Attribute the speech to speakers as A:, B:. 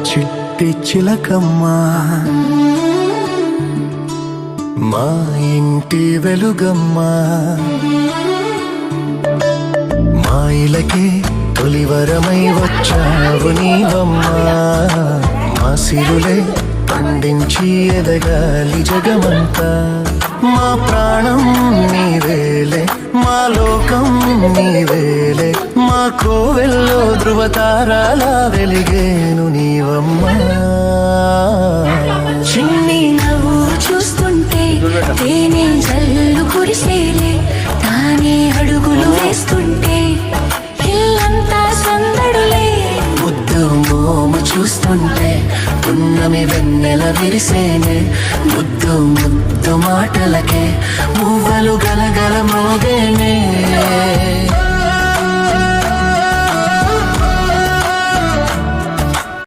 A: చిట్టి చిలకమ్మ మా ఇంటి వెలుగమ్మ మా ఇలకే తొలివరమై వచ్చావు నీవమ్మా మా సిరులే పండించి ఎదగాలి జగమంతా మా ప్రాణం నీవేలే మా లోకం నీవేలే మా కోవెల్లో ధృవతారాల వెలిగేను నీవమ్మా
B: చిన్ని నవ్వు చూస్తుంటే తేనె జల్లు కురిసేలే తానే అడుగులు వేస్తుంటే ఇల్లంతా సందడులే
A: ముద్దు మోము చూస్తుంటే పున్నమి వెన్నెల విరిసేనే ముద్దు ముద్దు మాటలకే మువ్వలు గలగల మోగేనే